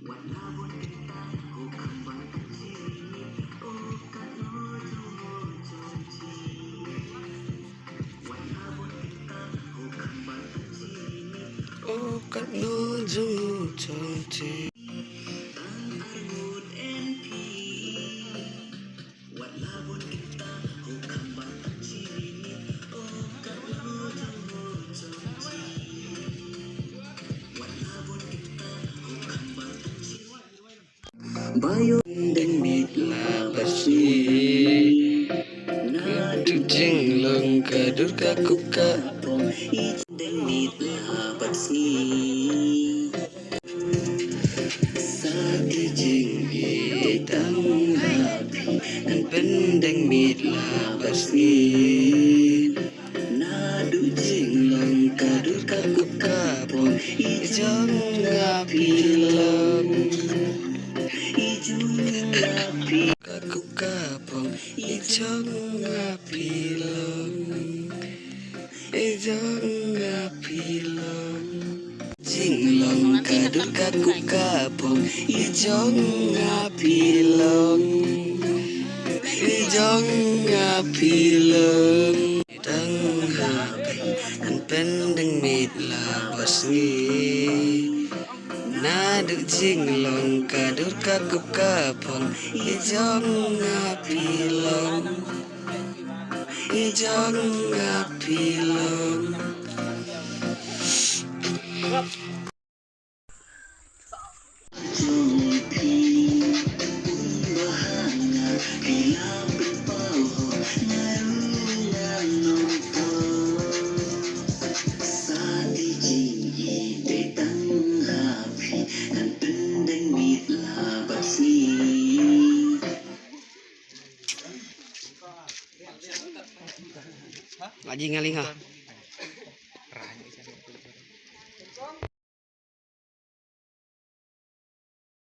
Oh kat no jung chong chi bayo den mit la basi tu jing long ka dur ka kuka den mit la basi sa ti jing i tang happy an pen den mit la basi na du jing long ka dur ka kuka pon i jong happy long Kaku kapong ijong apilong ijong apilong jinglong kadut kaku kapong ijong apilong ijong apilong dang happy kan pendeng mit labas ni Nadu jinglong kadur kakup kapong ijong apilong ijong apilong Ngaji ngaling ha.